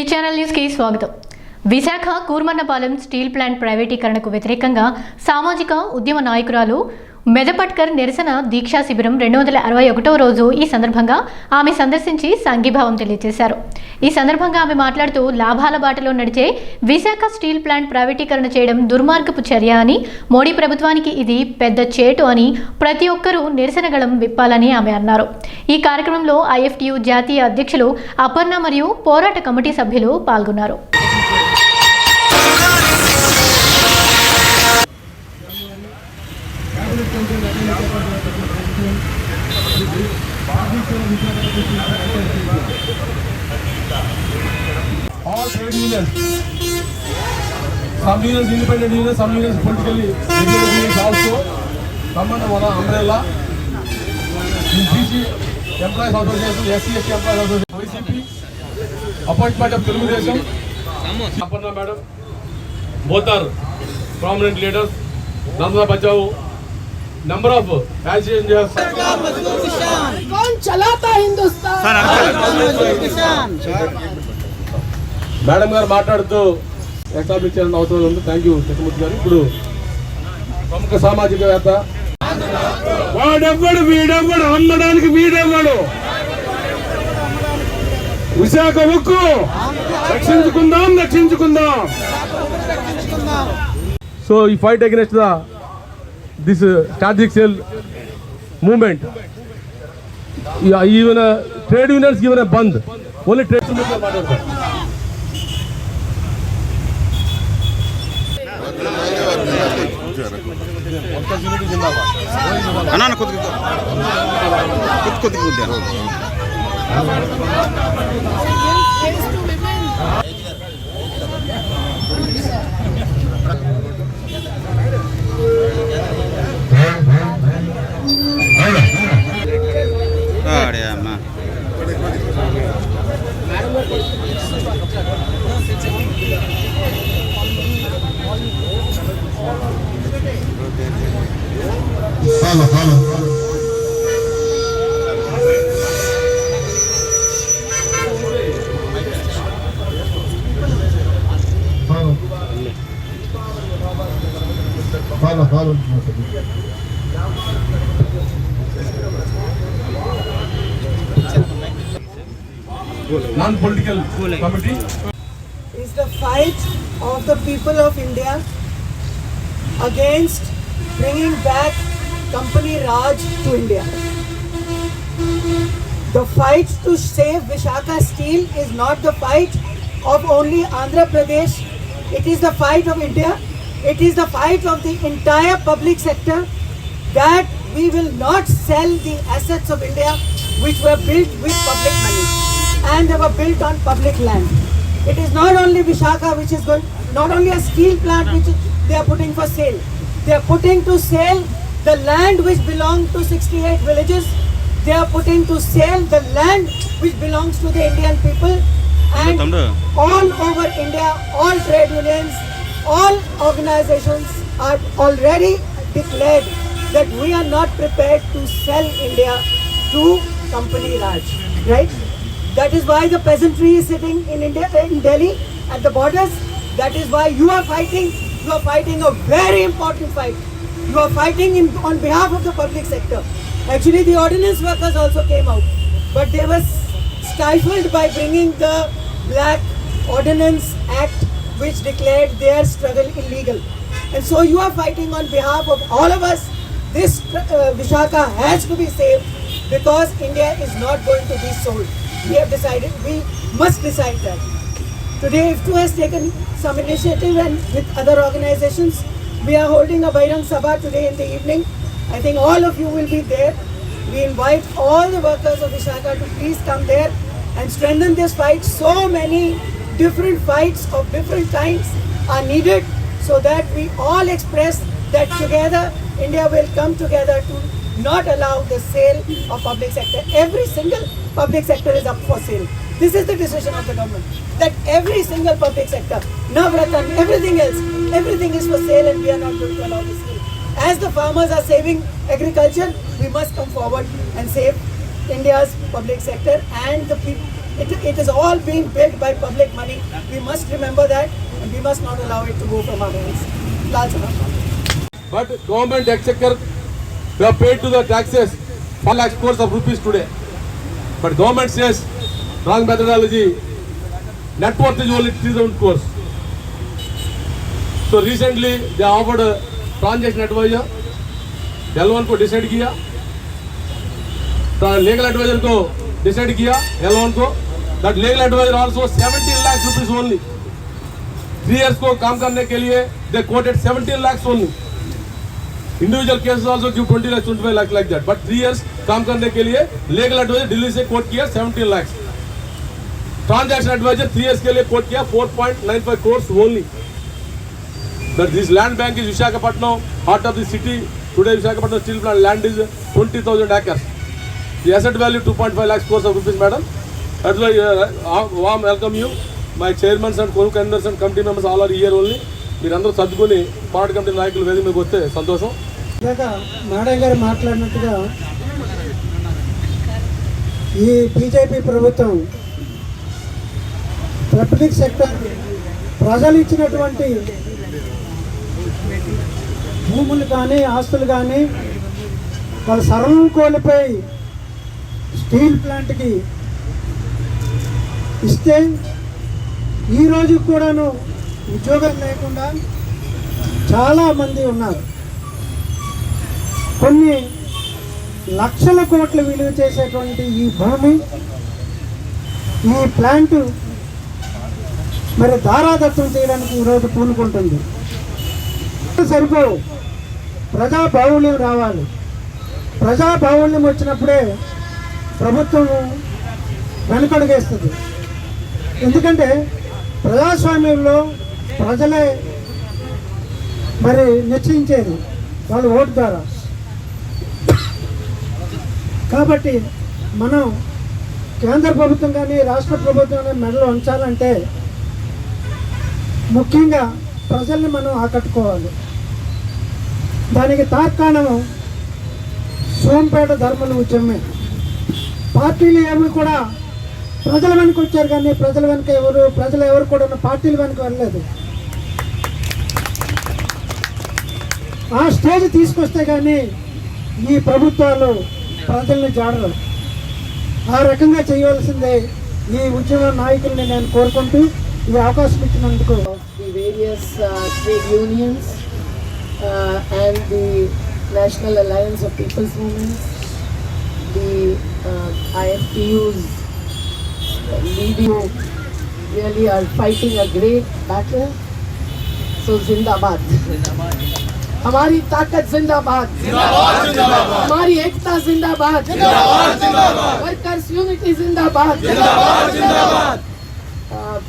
Channel news కి స్వాగతం. Visakha Kurmannapalem steel plant ప్రైవేటీకరణకు వ్యతిరేకంగా సామాజిక ఉద్యమ నాయకురాలు మెదపట్కర్ నిరసన దీక్షా శిబిరం 261వ రోజు. ఈ సందర్భంగా ఆమె సందర్శించి సంఘీభావం తెలియజేశారు. ఈ సందర్భంగా ఆమె మాట్లాడుతూ లాభాల బాటలో నడిచే విశాఖ స్టీల్ ప్లాంట్ ప్రైవేటీకరణ చేయడం దుర్మార్గపు చర్య అని, మోడీ ప్రభుత్వానికి ఇది పెద్ద చేటు అని, ప్రతి ఒక్కరూ నిరసన గళం విప్పాలని ఆమె అన్నారు. ఈ కార్యక్రమంలో ఐఎఫ్టియు జాతీయ అధ్యక్షులు అపర్ణ మరియు పోరాట కమిటీ సభ్యులు పాల్గొన్నారు. All trade unions, some unions independent unions, some unions politically regulated unions also come under one umbrella. In BC Employees Association, SC/ST Employees Association, YCP, appointment of Telugu Desam, Aparna Madam, both are prominent leaders. Nandana Bachao, number of passengers. कौन चलाता Hindustan? Madam గారు మాట్లాడుతూ establish చేయాలని అవసరం ఉంది. Thank you Krishnamurthy గారు. ఇప్పుడు ప్రముఖ సామాజికవేత్త వాడెవ్వడు వీడెవ్వడు అమ్మడానికి వీడెవ్వడు విశాఖ ఉక్కు రక్షించుకుందాం రక్షించుకుందాం. సో ఈ fight against this strategic sale movement, even trade unions given a bandh, only trade unions మాట్లాడతారు. అన్న కొద్దిగా అమ్మా Follow. Non-political committee is the fight of the people of India against bringing back company Raj to India. The fight to save Visakhapatnam Steel is not the fight of only Andhra Pradesh. It is the fight of India. It is the fight of the entire public sector, that we will not sell the assets of India which were built with public money and they were built on public land. It is not only Visakhapatnam which is going, not only a steel plant which they are putting for sale. They are putting to sale the land which belongs to 68 villages. They are putting to sale the land which belongs to the Indian people. And all over India, all trade unions, all organizations are already declared that we are not prepared to sell India to company Raj, right? That is why the peasantry is sitting in India, in Delhi at the borders. That is why you are fighting. You are fighting a very important fight. You are fighting on behalf of the public sector. Actually, the ordnance workers also came out, but they were stifled by bringing the Black Ordnance Act, which declared their struggle illegal. And so you are fighting on behalf of all of us. This Visakhapatnam has to be saved, because India is not going to be sold. We have decided, we must decide that. Today IFTU has taken some initiative, and with other organizations we are holding a Bairang Sabha today in the evening. I think all of you will be there. We invite all the workers of Visakhapatnam to please come there and strengthen this fight. So many different fights of different kinds are needed, so that we all express that together India will come together to not allow the sale of public sector. Every single public sector is up for sale. This is the decision of the government, that every single public sector, Navratan, everything else, everything is for sale, and we are not going to allow this sale. As the farmers are saving agriculture, we must come forward and save India's public sector and the It is all being built by public money. We must remember that, and we must not allow it to go from our hands. That's enough. But government exchequer, we have paid to the taxes 4 lakh crores of rupees today. But government says wrong methodology. Net worth is only 3,000 crores. So recently they offered a transaction advisor. L1 को decide किया, legal advisor को decide किया L1 को. That legal advisor also 17 lakhs rupees only. 3 years को काम करने के लिए they quoted 17 lakhs only. Individual cases also give 20 lakhs, 25 lakhs like that. But 3 years काम करने के लिए legal advisor दिल्ली से quote किया 17 lakhs. Transaction advisor 3 years के लिए quote किया 4.95 crores only. But this land bank is Visakhapatnam, heart of the city. Today Visakhapatnam steel plant land is 20,000 acres. The asset value 2.5 lakhs crores of rupees, madam. That's why warm welcome you. My chairmen and co-conveners and committee members all are here only. మీరందరూ సర్దుకొని party committee నాయకులు వేదిక మీదకి వస్తే సంతోషం. ఇందాక madam గారు మాట్లాడినట్టుగా ఈ బీజేపీ ప్రభుత్వం పబ్లిక్ సెక్టర్ ప్రజలు ఇచ్చినటువంటి భూములు కానీ ఆస్తులు కానీ వాళ్ళు సర్వం కోల్పోయి స్టీల్ ప్లాంట్కి ఇస్తే ఈరోజు కూడాను ఉద్యోగం లేకుండా చాలామంది ఉన్నారు. కొన్ని లక్షల కోట్ల విలువ చేసేటువంటి ఈ భూమి, ఈ ప్లాంటు మరి దారాదత్తం చేయడానికి ఈరోజు పూనుకుంటుంది. సరిపోవు, ప్రజా బాహుళ్యం రావాలి. ప్రజా బాహుళ్యం వచ్చినప్పుడే ప్రభుత్వం వెనుకడుగేస్తుంది. ఎందుకంటే ప్రజాస్వామ్యంలో ప్రజలే మరి నిశ్చయించేది వాళ్ళ ఓటు ద్వారా. కాబట్టి మనం కేంద్ర ప్రభుత్వం కానీ రాష్ట్ర ప్రభుత్వం కానీ మెడలు ఉంచాలంటే ముఖ్యంగా ప్రజల్ని మనం ఆకట్టుకోవాలి. దానికి తార్కాణము సోంపేట ధర్మల ఉద్యమే. పార్టీలు ఏమి కూడా ప్రజల వెనుక వచ్చారు కానీ ప్రజలు ఎవరు కూడా పార్టీల వెనుక వెళ్ళలేదు. ఆ స్టేజ్ తీసుకొస్తే కానీ ఈ ప్రభుత్వాలు ప్రజల్ని జాడరు. ఆ రకంగా చేయవలసిందే ఈ ఉద్యమ నాయకుల్ని నేను కోరుకుంటూ ఈ అవకాశం ఇచ్చినందుకు. The various trade unions and the National Alliance of People's Movements, the IFTUs leading really are fighting a great battle. So Zindabad. हमारी ताकत जिंदाबाद, हमारी एकता जिंदाबाद, वर्कर्स यूनिटी जिंदाबाद.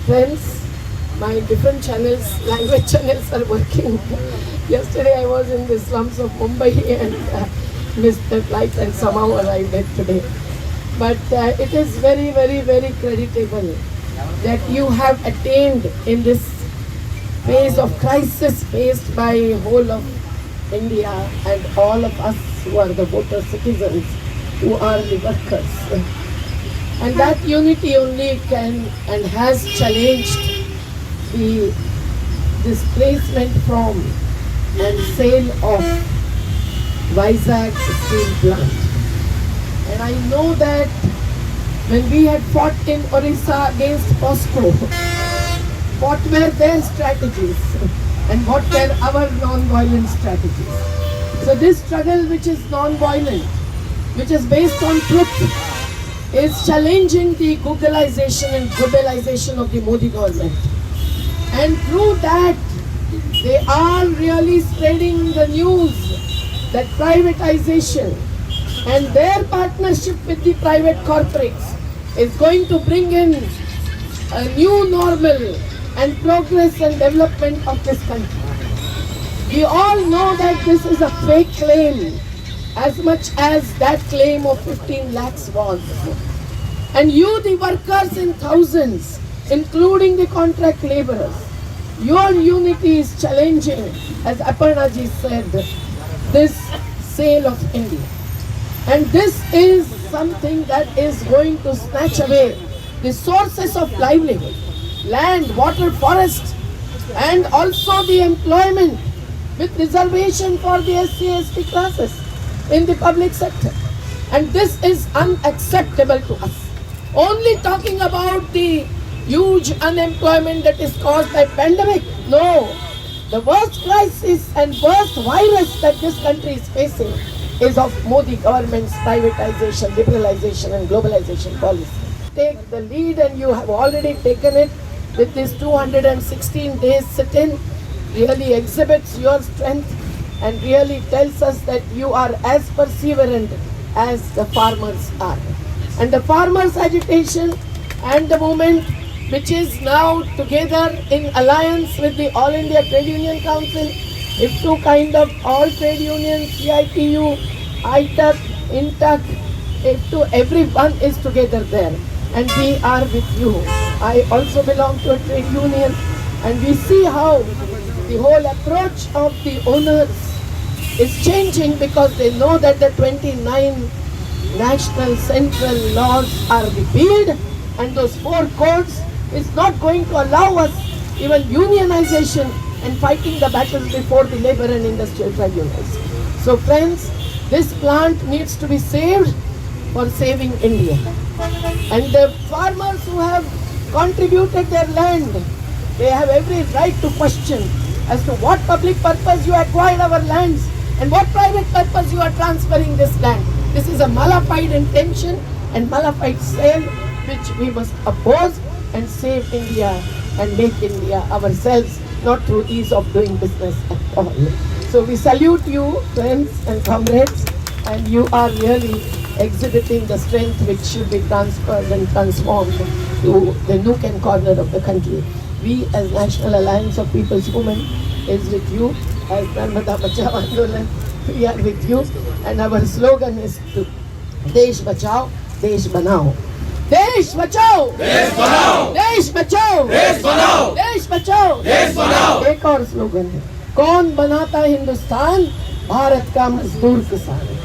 Friends, my different channels, language channels are working. Yesterday I was in the slums of Mumbai and missed the flight and somehow arrived at today. But it is very, very, very creditable that you have attained in this phase of crisis faced by whole of India and all of us who are the voter citizens, who are the workers. And that unity only can and has challenged the displacement from and sale of Vizag steel plant. And I know that when we had fought in Orissa against POSCO, what were their strategies and what were our non-violent strategies. So this struggle, which is non-violent, which is based on truth, is challenging the Googleization and globalization of the Modi government. And through that, they are really spreading the news that privatization and their partnership with the private corporates is going to bring in a new normal and progress and development of this country. We all know that this is a fake claim as much as that claim of 15 lakhs was. And you, the workers in thousands, including the contract laborers, your unity is challenging, as Aparna ji said, this sale of India. And this is something that is going to snatch away the sources of livelihood, land, water, forest, and also the employment with reservation for the SC/ST classes in the public sector. And this is unacceptable to us. Only talking about the huge unemployment that is caused by pandemic. No, the worst crisis and worst virus that this country is facing is of Modi government's privatization, liberalization and globalization policy. Take the lead, and you have already taken it with this 216 days sit-in. Really exhibits your strength and really tells us that you are as perseverant as the farmers are. And the farmers' agitation and the movement, which is now together in alliance with the All India Trade Union Council, IFTU kind of all trade unions, CITU, ITUC, INTUC, IFTU, everyone is together there. And we are with you. I also belong to a trade union, and we see how the whole approach of the owners is changing because they know that the 29 national central laws are repealed, and those 4 codes is not going to allow us even unionization and fighting the battles before the labor and industrial tribunals. So friends, this plant needs to be saved for saving India. And the farmers who have contributed their land, they have every right to question as to what public purpose you acquired our lands and what private purpose you are transferring this land. This is a malified intention and malified sale which we must oppose and save India and make India ourselves, not through ease of doing business at all. So we salute you, friends and comrades, and you are really exhibiting the strength which should be transferred and transformed to the nook and corner of the country. We as National Alliance of People's Women is with you, as Narmada Bachao Andolan, we are with you, and our slogan is to Desh Bachao, Desh Banao. Desh Bachao, Desh Banao, Desh Bachao, Desh Banao, Desh Bachao, Desh Banao. एक और slogan है, कौन बनाता हिंदुस्तान, भारत का मजदूर किसान.